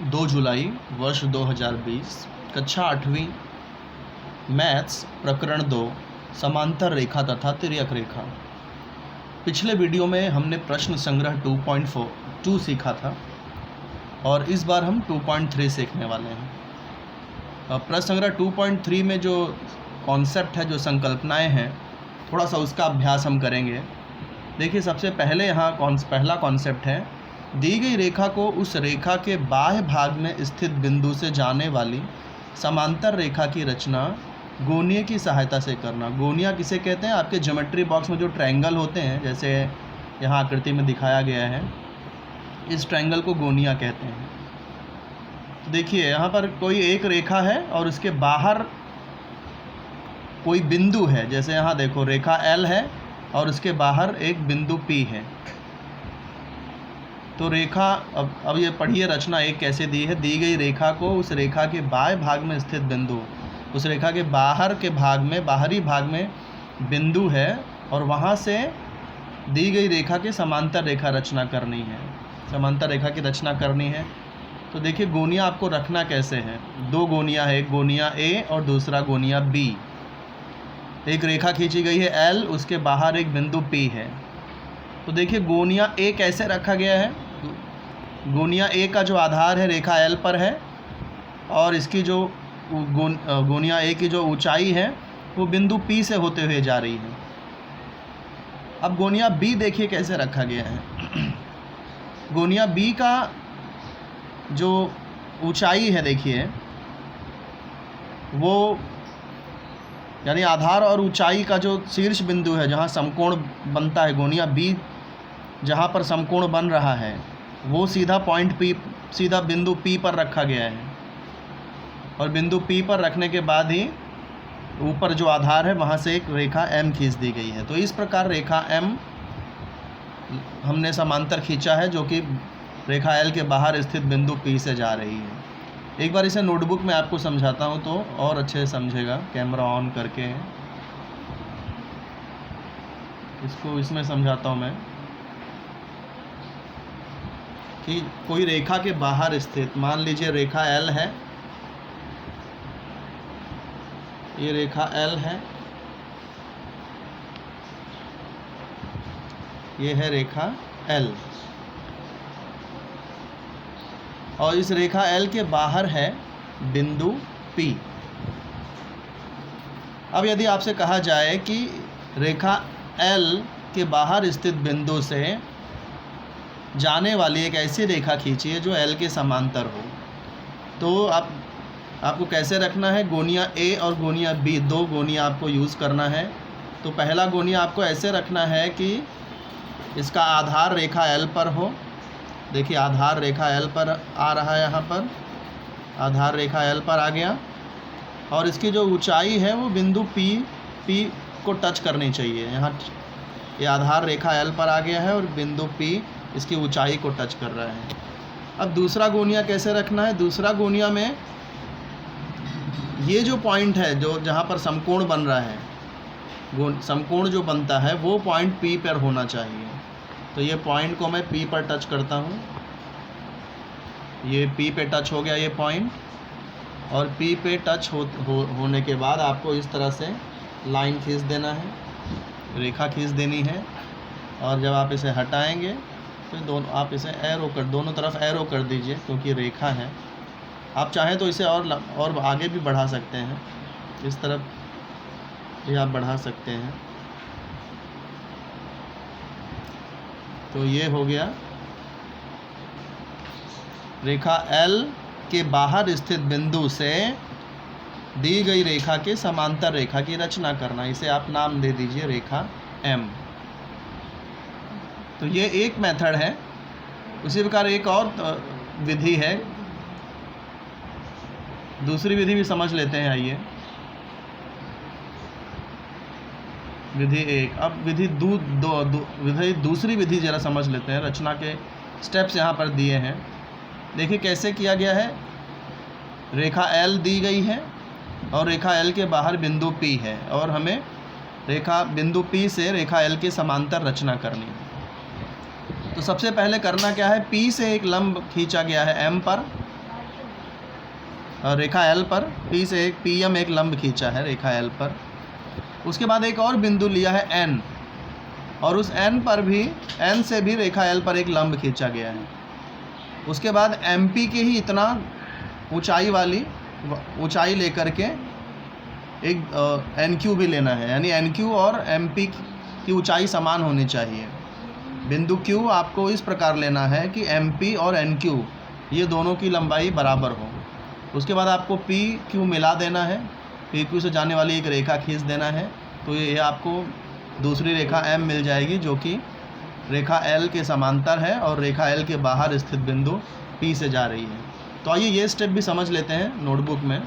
2 जुलाई वर्ष 2020, कक्षा 8वीं, मैथ्स, प्रकरण 2, समांतर रेखा तथा तिर्यक रेखा। पिछले वीडियो में हमने प्रश्न संग्रह 2.2 सीखा था और इस बार हम 2.3 सीखने वाले हैं। प्रश्न संग्रह 2.3 में जो कॉन्सेप्ट है, जो संकल्पनाएं हैं, थोड़ा सा उसका अभ्यास हम करेंगे। देखिए, सबसे पहले यहाँ पहला कॉन्सेप्ट है, दी गई रेखा को उस रेखा के बाह्य भाग में स्थित बिंदु से जाने वाली समांतर रेखा की रचना गोनीय की सहायता से करना। गोनिया किसे कहते हैं? आपके ज्योमेट्री बॉक्स में जो ट्रायंगल होते हैं, जैसे यहाँ आकृति में दिखाया गया है, इस ट्रायंगल को गोनिया कहते हैं। तो देखिए, यहाँ पर कोई एक रेखा है और उसके बाहर कोई बिंदु है। जैसे यहाँ देखो, रेखा L है और उसके बाहर एक बिंदु P है। तो रेखा, अब ये पढ़िए, रचना एक कैसे दी है। दी गई रेखा को उस रेखा के बाह्य भाग में स्थित बिंदु, उस रेखा के बाहर के भाग में, बाहरी भाग में बिंदु है और वहाँ से दी गई रेखा के समांतर रेखा रचना करनी है, समांतर रेखा की रचना करनी है। तो देखिए, गोनिया आपको रखना कैसे है। दो गोनिया है, एक गोनिया A और दूसरा गोनिया B। एक रेखा खींची गई है L, उसके बाहर एक बिंदु P है। तो देखिए, गोनिया A कैसे रखा गया है। गोनिया A का जो आधार है रेखा L पर है और इसकी जो गोनिया A की जो ऊंचाई है वो बिंदु P से होते हुए जा रही है। अब गोनिया B देखिए कैसे रखा गया है। गोनिया B का जो ऊंचाई है, देखिए, वो यानी आधार और ऊंचाई का जो शीर्ष बिंदु है, जहाँ समकोण बनता है, गोनिया B जहाँ पर समकोण बन रहा है, वो सीधा पॉइंट P, सीधा बिंदु P पर रखा गया है। और बिंदु P पर रखने के बाद ही ऊपर जो आधार है वहाँ से एक रेखा M खींच दी गई है। तो इस प्रकार रेखा M हमने समांतर खींचा है, जो कि रेखा L के बाहर स्थित बिंदु P से जा रही है। एक बार इसे नोटबुक में आपको समझाता हूँ तो और अच्छे से समझेगा। कैमरा ऑन करके इसको इसमें समझाता हूँ मैं कि कोई रेखा के बाहर स्थित, मान लीजिए रेखा L है, ये रेखा L है, ये है रेखा L, और इस रेखा L के बाहर है बिंदु P। अब यदि आपसे कहा जाए कि रेखा L के बाहर स्थित बिंदु से जाने वाली एक ऐसी रेखा खींचिए जो L के समांतर हो, तो आपको कैसे रखना है। गोनिया A और गोनिया B, दो गोनिया आपको यूज़ करना है। तो पहला गोनिया आपको ऐसे रखना है कि इसका आधार रेखा L पर हो। देखिए, आधार रेखा L पर आ रहा है, यहाँ पर आधार रेखा L पर आ गया और इसकी जो ऊंचाई है वो बिंदु P को टच करनी चाहिए। यहाँ ये आधार रेखा L पर आ गया है और बिंदु P इसकी ऊंचाई को टच कर रहा है। अब दूसरा गोनिया कैसे रखना है। दूसरा गोनिया में ये जो पॉइंट है, जो जहाँ पर समकोण बन रहा है, समकोण जो बनता है वो पॉइंट P पर होना चाहिए। तो ये पॉइंट को मैं P पर टच करता हूँ, ये P पे टच हो गया ये पॉइंट, और P पे टच होने के बाद आपको इस तरह से लाइन खींच देना है, रेखा खींच देनी है। और जब आप इसे हटाएंगे तो आप इसे दोनों तरफ एरो कर दीजिए, क्योंकि रेखा है। आप चाहें तो इसे और आगे भी बढ़ा सकते हैं, इस तरफ भी आप बढ़ा सकते हैं। तो ये हो गया रेखा L के बाहर स्थित बिंदु से दी गई रेखा के समांतर रेखा की रचना करना। इसे आप नाम दे दीजिए रेखा M। तो ये एक मेथड है। उसी प्रकार एक और विधि है, दूसरी विधि भी समझ लेते हैं। आइए, विधि एक। अब विधि दूसरी विधि जरा समझ लेते हैं। रचना के स्टेप्स यहाँ पर दिए हैं। देखिए कैसे किया गया है। रेखा L दी गई है और रेखा L के बाहर बिंदु P है और हमें रेखा बिंदु P से रेखा L के समांतर रचना करनी है। तो सबसे पहले करना क्या है, P से एक लंब खींचा गया है M पर रेखा एल पर पी से एक PM एक लंब खींचा है रेखा एल पर। उसके बाद एक और बिंदु लिया है N, और उस N पर भी N से भी रेखा एल पर एक लंब खींचा गया है। उसके बाद MP के ही इतना ऊंचाई लेकर के एक NQ भी लेना है, यानी NQ और MP की ऊंचाई समान होनी चाहिए। बिंदु Q आपको इस प्रकार लेना है कि MP और NQ ये दोनों की लंबाई बराबर हो। उसके बाद आपको PQ मिला देना है, PQ से जाने वाली एक रेखा खींच देना है, तो ये आपको दूसरी रेखा M मिल जाएगी जो कि रेखा L के समांतर है और रेखा L के बाहर स्थित बिंदु P से जा रही है। तो आइए ये स्टेप भी समझ लेते हैं नोटबुक में।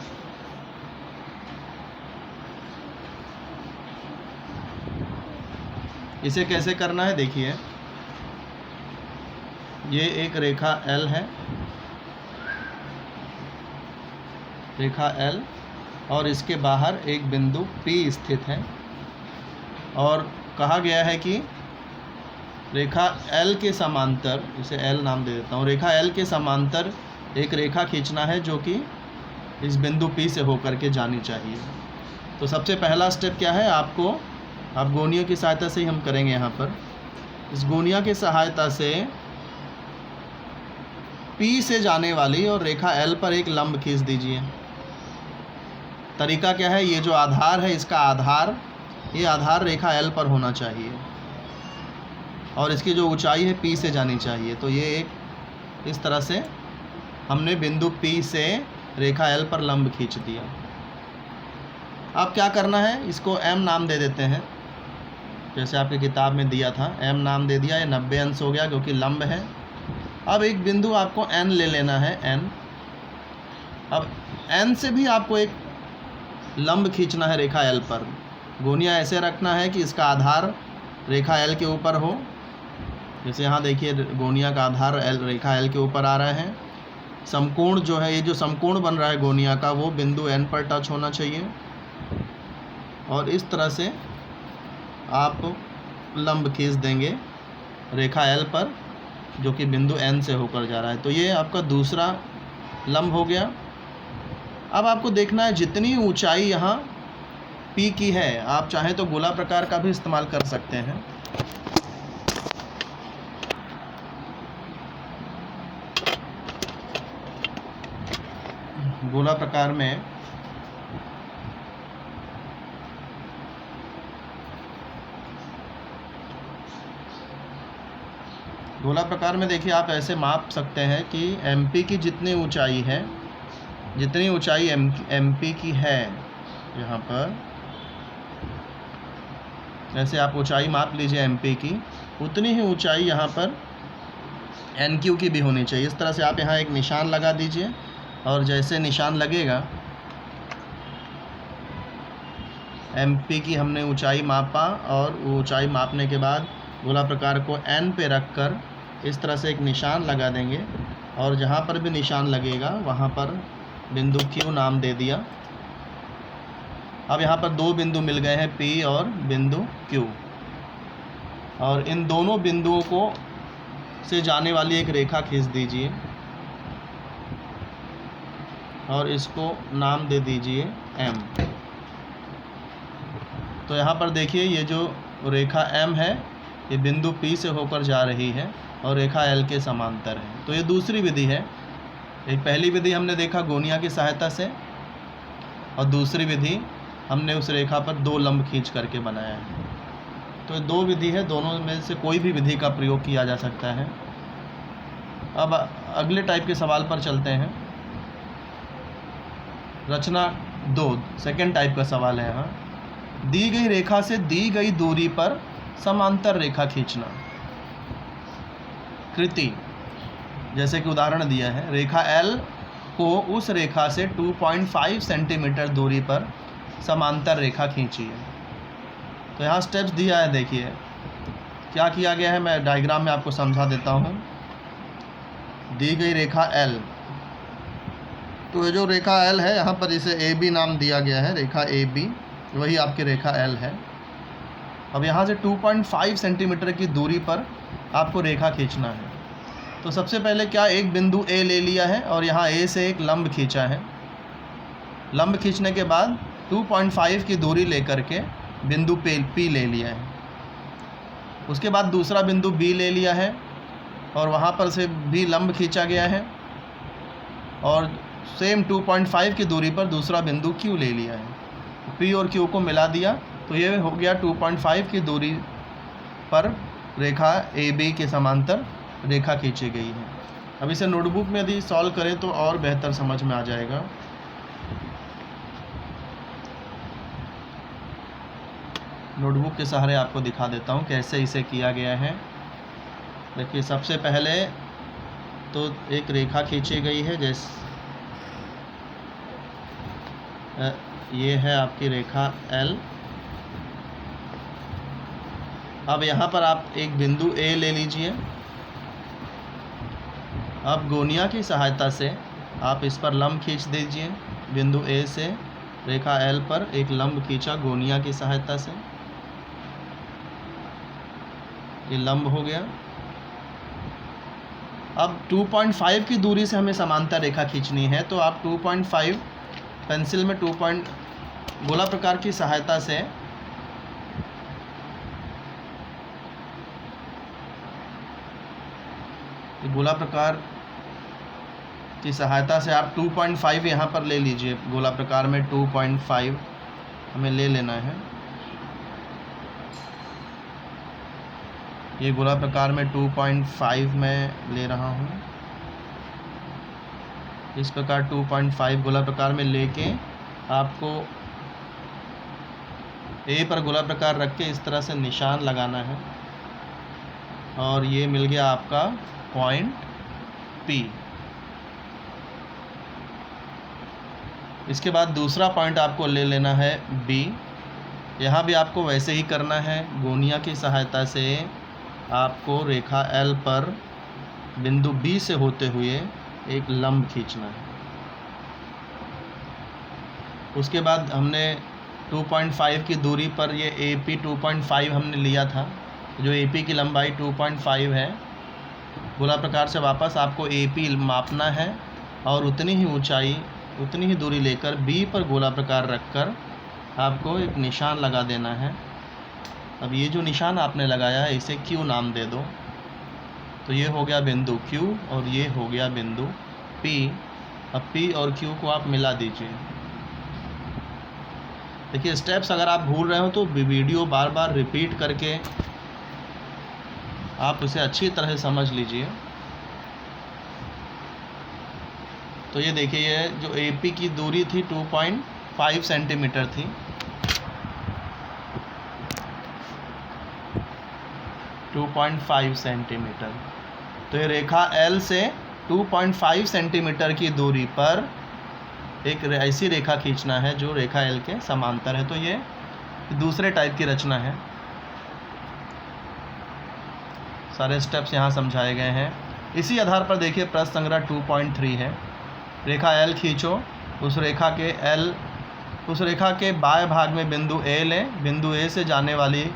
इसे कैसे करना है देखिए, ये एक रेखा L है, रेखा L, और इसके बाहर एक बिंदु P स्थित है, और कहा गया है कि रेखा L के समांतर, इसे L नाम दे देता हूँ, रेखा L के समांतर एक रेखा खींचना है जो कि इस बिंदु P से होकर के जानी चाहिए। तो सबसे पहला स्टेप क्या है, आप गोनियों की सहायता से ही हम करेंगे। यहाँ पर इस गोनिया की सहायता से P से जाने वाली और रेखा L पर एक लंब खींच दीजिए। तरीका क्या है, ये जो आधार है इसका आधार रेखा L पर होना चाहिए और इसकी जो ऊंचाई है P से जानी चाहिए। तो ये एक इस तरह से हमने बिंदु P से रेखा L पर लंब खींच दिया। अब क्या करना है, इसको M नाम दे देते हैं, जैसे आपकी किताब में दिया था, M नाम दे दिया। ये 90 अंश हो गया क्योंकि लंब है। अब एक बिंदु आपको N ले लेना है, N। अब N से भी आपको एक लंब खींचना है रेखा L पर। गोनिया ऐसे रखना है कि इसका आधार रेखा L के ऊपर हो। जैसे यहाँ देखिए गोनिया का आधार रेखा L के ऊपर आ रहा है। समकोण जो है, ये जो समकोण बन रहा है गोनिया का, वो बिंदु N पर टच होना चाहिए, और इस तरह से आप लंब खींच देंगे रेखा L पर जो कि बिंदु N से होकर जा रहा है। तो ये आपका दूसरा लंब हो गया। अब आपको देखना है जितनी ऊंचाई यहाँ P की है, आप चाहें तो गोला प्रकार का भी इस्तेमाल कर सकते हैं। गोला प्रकार में देखिए आप ऐसे माप सकते हैं कि MP की जितनी ऊंचाई है, जितनी ऊंचाई MP की है, यहाँ पर ऐसे आप ऊंचाई माप लीजिए MP की, उतनी ही ऊंचाई यहाँ पर NQ की भी होनी चाहिए। इस तरह से आप यहाँ एक निशान लगा दीजिए, और जैसे निशान लगेगा MP की हमने ऊंचाई मापा, और ऊंचाई मापने के बाद गोला प्रकार को N पे रख कर इस तरह से एक निशान लगा देंगे, और जहाँ पर भी निशान लगेगा वहाँ पर बिंदु Q नाम दे दिया। अब यहाँ पर दो बिंदु मिल गए हैं, P और बिंदु Q, और इन दोनों बिंदुओं को से जाने वाली एक रेखा खींच दीजिए और इसको नाम दे दीजिए M। तो यहाँ पर देखिए ये जो रेखा M है ये बिंदु P से होकर जा रही है और रेखा L के समांतर है। तो ये दूसरी विधि है। एक पहली विधि हमने देखा गोनिया की सहायता से, और दूसरी विधि हमने उस रेखा पर दो लंब खींच करके बनाया है। तो ये दो विधि है, दोनों में से कोई भी विधि का प्रयोग किया जा सकता है। अब अगले टाइप के सवाल पर चलते हैं। रचना 2 सेकेंड टाइप का सवाल है। यहाँ दी गई रेखा से दी गई दूरी पर समांतर रेखा खींचना। कृति जैसे कि उदाहरण दिया है, रेखा L को उस रेखा से 2.5 सेंटीमीटर दूरी पर समांतर रेखा खींचिए। तो यहाँ स्टेप्स दिया है, देखिए क्या किया गया है, मैं डायग्राम में आपको समझा देता हूँ। दी गई रेखा L, तो ये जो रेखा L है यहाँ पर इसे AB नाम दिया गया है, रेखा AB वही आपकी रेखा L है। अब यहाँ से 2.5 सेंटीमीटर की दूरी पर आपको रेखा खींचना है। तो सबसे पहले क्या, एक बिंदु A ले लिया है और यहाँ A से एक लंब खींचा है। लंब खींचने के बाद 2.5 की दूरी लेकर के बिंदु P ले लिया है। उसके बाद दूसरा बिंदु B ले लिया है और वहाँ पर से भी लंब खींचा गया है और सेम 2.5 की दूरी पर दूसरा बिंदु Q ले लिया है। P और Q को मिला दिया तो ये हो गया 2.5 की दूरी पर रेखा AB के समांतर रेखा खींची गई है। अब इसे नोटबुक में यदि सॉल्व करें तो और बेहतर समझ में आ जाएगा। नोटबुक के सहारे आपको दिखा देता हूँ कैसे इसे किया गया है। देखिए, सबसे पहले तो एक रेखा खींची गई है, जैसे ये है आपकी रेखा L। अब यहाँ पर आप एक बिंदु A ले लीजिए। अब गोनिया की सहायता से आप इस पर लंब खींच दीजिए। बिंदु A से रेखा L पर एक लंब खींचा गोनिया की सहायता से, ये लंब हो गया। अब 2.5 की दूरी से हमें समांतर रेखा खींचनी है तो आप 2.5 पेंसिल में गोला प्रकार की सहायता से गोला प्रकार की सहायता से आप 2.5 यहाँ पर ले लीजिए। गोला प्रकार में 2.5 हमें ले लेना है। ये गोला प्रकार में 2.5 मैं ले रहा हूँ। इस प्रकार 2.5 गोला प्रकार में लेके आपको A पर गोला प्रकार रख के इस तरह से निशान लगाना है और ये मिल गया आपका पॉइंट P। इसके बाद दूसरा पॉइंट आपको ले लेना है B। यहाँ भी आपको वैसे ही करना है। गोनिया की सहायता से आपको रेखा L पर बिंदु B से होते हुए एक लंब खींचना है। उसके बाद हमने 2.5 की दूरी पर ये AP 2.5 हमने लिया था, जो AP की लंबाई 2.5 है। गोला प्रकार से वापस आपको AP मापना है और उतनी ही ऊंचाई उतनी ही दूरी लेकर B पर गोला प्रकार रखकर आपको एक निशान लगा देना है। अब ये जो निशान आपने लगाया है इसे Q नाम दे दो। तो ये हो गया बिंदु Q और ये हो गया बिंदु P। अब P और Q को आप मिला दीजिए। देखिए, स्टेप्स अगर आप भूल रहे हो तो वीडियो बार बार रिपीट करके आप उसे अच्छी तरह से समझ लीजिए। तो ये देखिए, ये जो AP की दूरी थी 2.5 सेंटीमीटर थी। सेंटीमीटर। तो ये रेखा L से 2.5 सेंटीमीटर की दूरी पर एक ऐसी रेखा खींचना है जो रेखा L के समांतर है। तो ये दूसरे टाइप की रचना है। सारे स्टेप्स यहाँ समझाए गए हैं। इसी आधार पर देखिए, प्रश्न संग्रह 2.3 है। रेखा L खींचो, उस रेखा के बाएं भाग में बिंदु A लें, बिंदु A से जाने वाली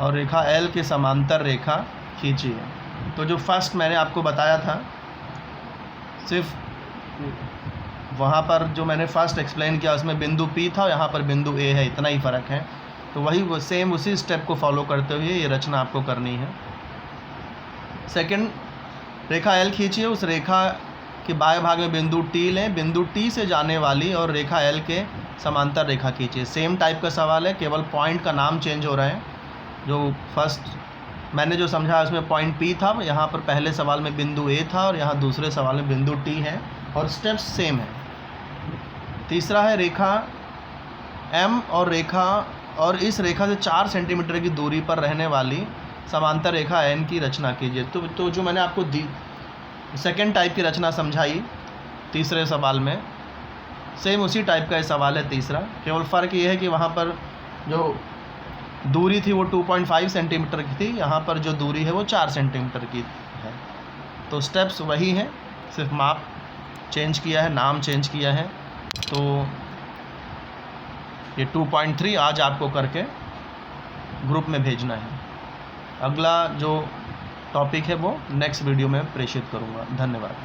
और रेखा L के समांतर रेखा खींचिए। तो जो फर्स्ट मैंने आपको बताया था, सिर्फ वहाँ पर जो मैंने फर्स्ट एक्सप्लेन किया उसमें बिंदु P था, यहाँ पर बिंदु A है, इतना ही फ़र्क है। तो वही सेम उसी स्टेप को फॉलो करते हुए ये रचना आपको करनी है। सेकंड, रेखा L खींचिए, उस रेखा के बाएं भाग में बिंदु T लें, बिंदु T से जाने वाली और रेखा L के समांतर रेखा खींचिए। सेम टाइप का सवाल है, केवल पॉइंट का नाम चेंज हो रहा है। जो फर्स्ट मैंने जो समझा उसमें पॉइंट P था, यहाँ पर पहले सवाल में बिंदु A था और यहाँ दूसरे सवाल में बिंदु T है और स्टेप्स सेम है। तीसरा है रेखा M और इस रेखा से 4 सेंटीमीटर की दूरी पर रहने वाली समांतर रेखा N की रचना कीजिए। तो जो मैंने आपको सेकेंड टाइप की रचना समझाई तीसरे सवाल में, सेम उसी टाइप का ये सवाल है तीसरा। केवल फ़र्क ये है कि वहाँ पर जो दूरी थी वो 2.5 सेंटीमीटर की थी, यहाँ पर जो दूरी है वो 4 सेंटीमीटर की है। तो स्टेप्स वही हैं, सिर्फ माप चेंज किया है, नाम चेंज किया है। तो ये 2.3 आज आपको करके ग्रुप में भेजना है। अगला जो टॉपिक है वो नेक्स्ट वीडियो में प्रेषित करूँगा। धन्यवाद।